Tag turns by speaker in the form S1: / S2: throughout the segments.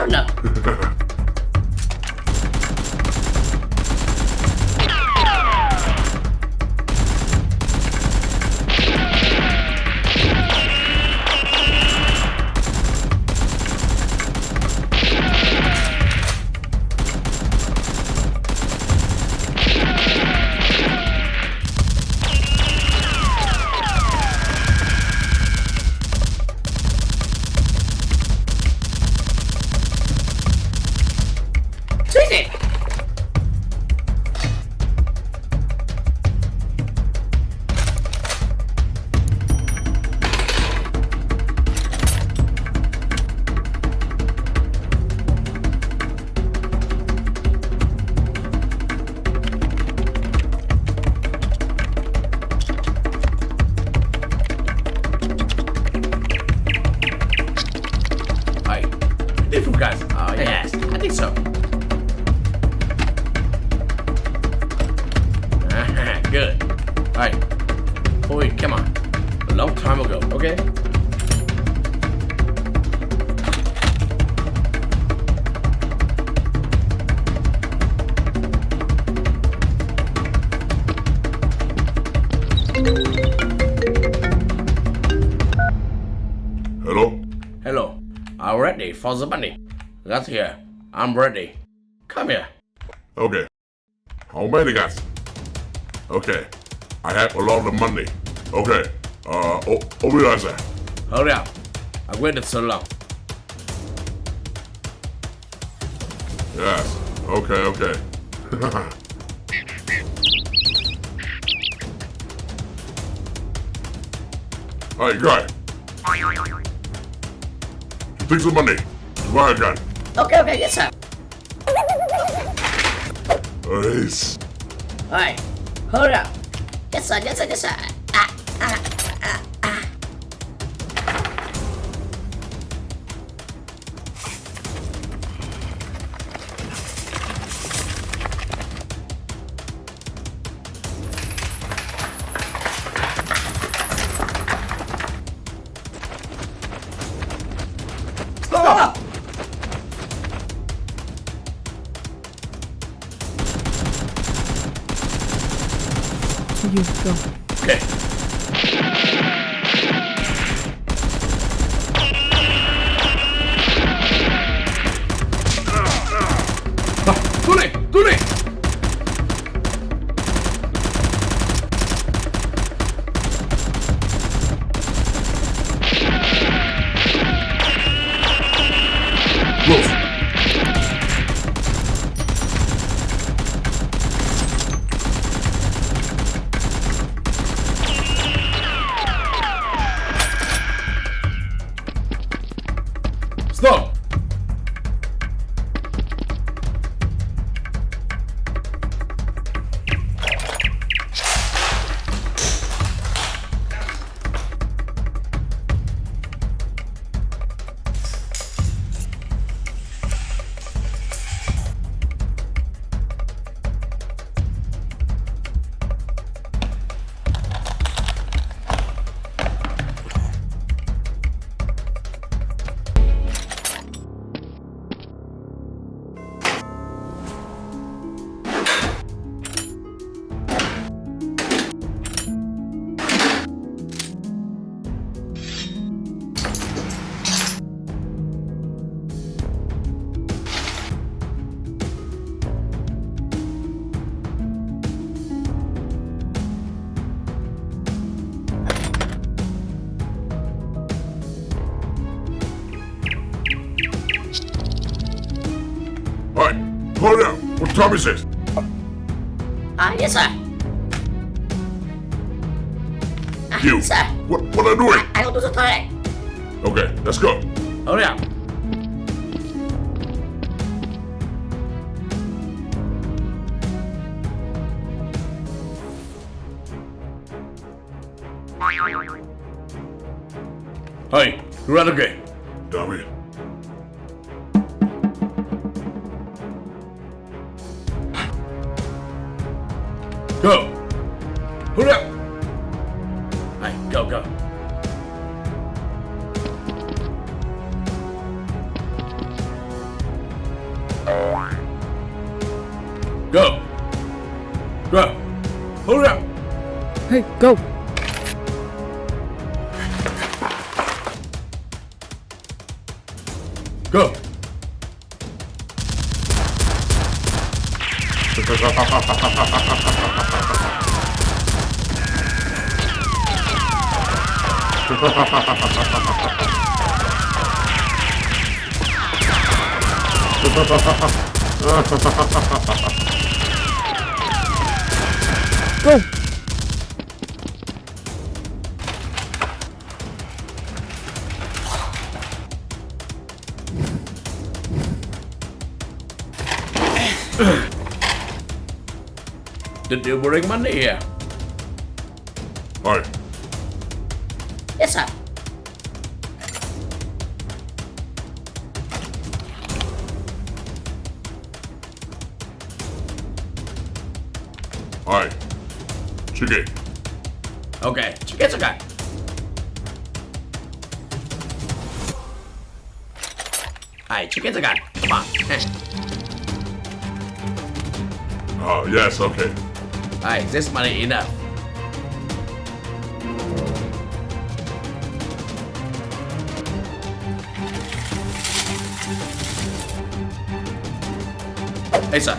S1: partner. Guys, yes, I think so. Good. Alright. Boy, come on. A long time ago, okay?
S2: Hello?
S1: Hello. I'm ready for the money. Got here. I'm ready. Come here.
S2: Okay. How many guys? Okay. I have a lot of money. Okay. Over there, sir.
S1: Hurry up. I waited so long.
S2: Yes. Okay. Alright, guy. You take some money. Go ahead, guy.
S1: Okay, yes sir.
S2: Nice.
S1: Alright. Hurry up. Yes sir. Stop!
S3: You go.
S1: Okay. Too late!
S2: Close.
S1: Stop!
S2: Alright, hold up. What time is it?
S1: Yes sir.
S2: You.
S1: Sir.
S2: What are you doing?
S1: I go to the toilet.
S2: Okay, let's go.
S1: Hurry up. Hey, run again.
S2: Damn it.
S1: Go. Hurry up. Hey, go. Go. Go. Hurry up.
S3: Hey, go.
S1: Go.
S3: Go.
S1: Did you bring money here?
S2: Hi.
S4: Yes, sir.
S2: Hi. Chicken.
S1: Okay, chicken gun. Hey, chicken gun. Come on.
S2: Yes, okay.
S1: Hey, this money enough. Hey, sir.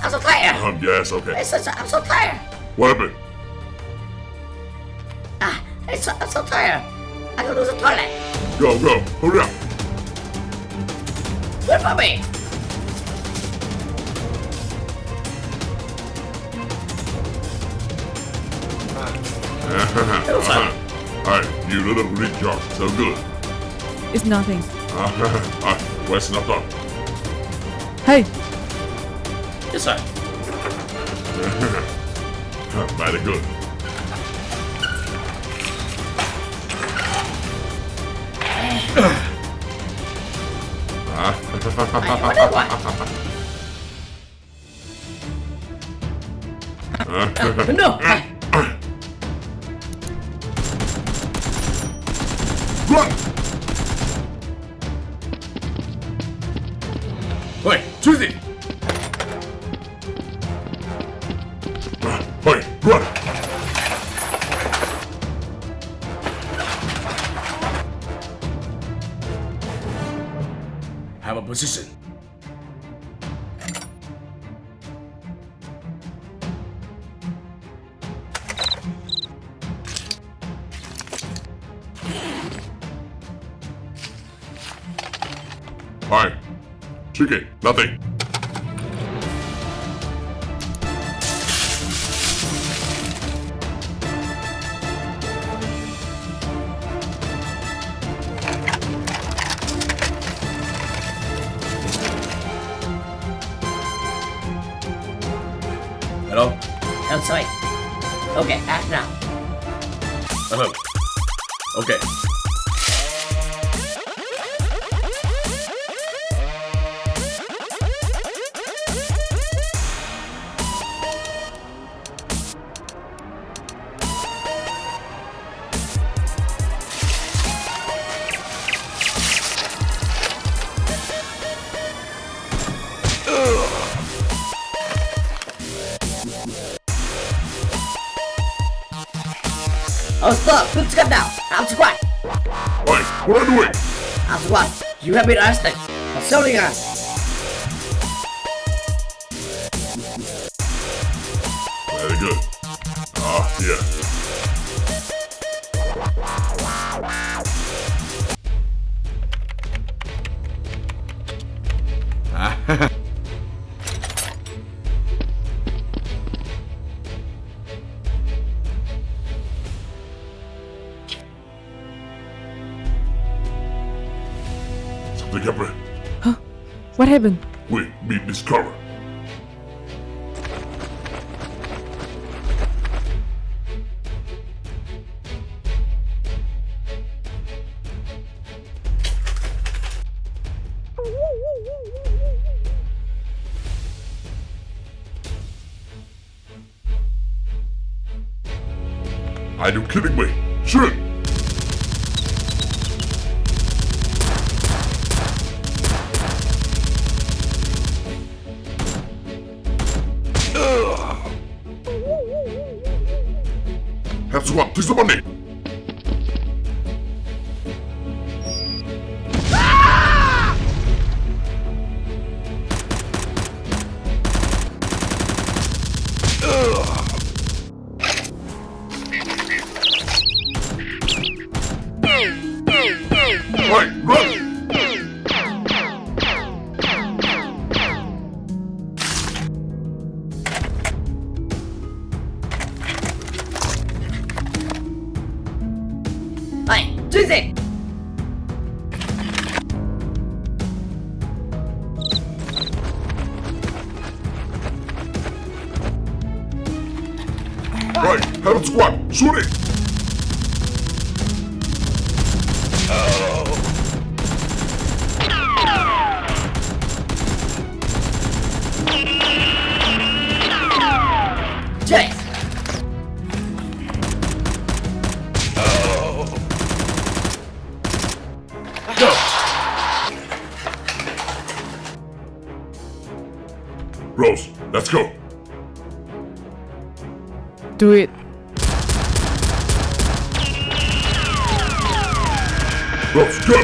S4: I'm so tired.
S2: Yes, okay.
S4: I'm so tired.
S2: What happened?
S4: I'm so tired. I gotta use the toilet.
S2: Go, go. Hurry up.
S4: Wait for me.
S2: Alright, you little green jar. So good.
S3: It's nothing.
S2: Where's not done?
S3: Hey,
S1: Yes, sir.
S2: Very good.
S4: No.
S2: Run!
S1: Wait, choose it.
S2: Hey, run!
S1: Have a position.
S2: Hi. Chicken, nothing.
S1: Hello?
S4: I'm sorry. Okay, act now.
S1: Okay.
S4: Oh, stop. Put the gun down. I'm squad.
S2: Hey, what are you doing?
S4: I'm squad. You have been arrested for selling us.
S2: Very good. Here. Something happened.
S3: what happened?
S2: We been discovered. Are you kidding me? Shoot it! S.W.A.T, take the money! Right, run!
S4: Hey, choose it!
S2: Right, have it squad, shoot it!
S4: Chase!
S2: Go! Rose, let's go!
S3: Do it.
S2: Rose, go!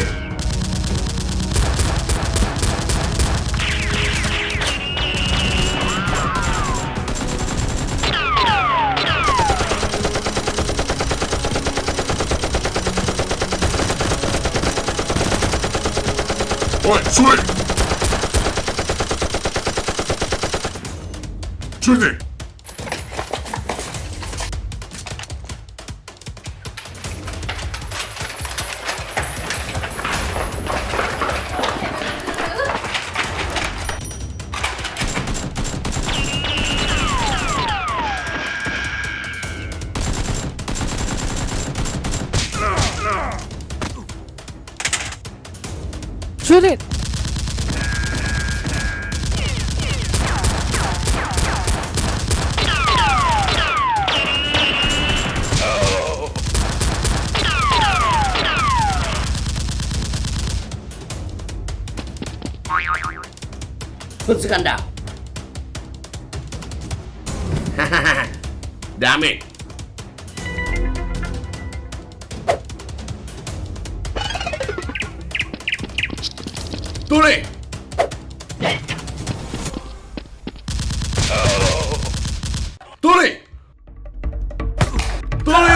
S2: Right, shoot it! Shoot it!
S3: Shoot it.
S4: Put the gun down.
S1: Damn it. Tuli! Tuli! Tuli!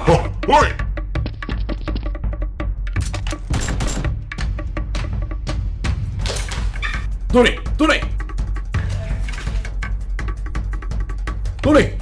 S2: Oh, right!
S1: Tuli! Tuli! Tuli!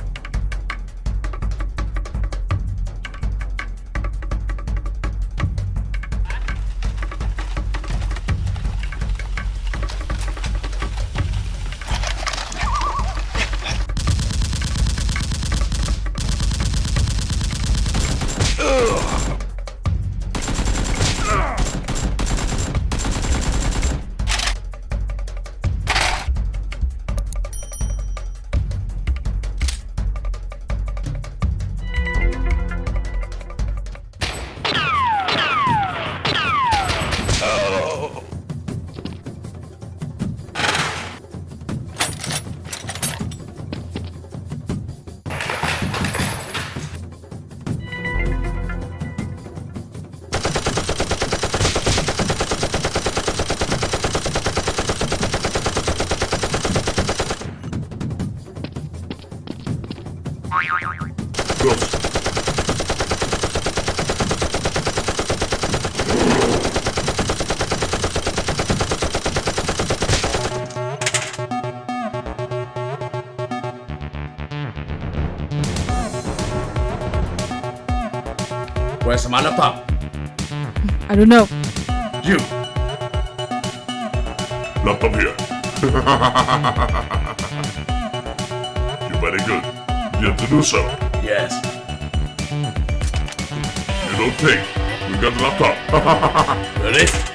S2: Rose.
S1: Where's my laptop?
S3: I don't know.
S1: You!
S2: Laptop here. You're very good. You have to do so.
S1: Yes.
S2: don't take. We got the laptop.
S1: Ready?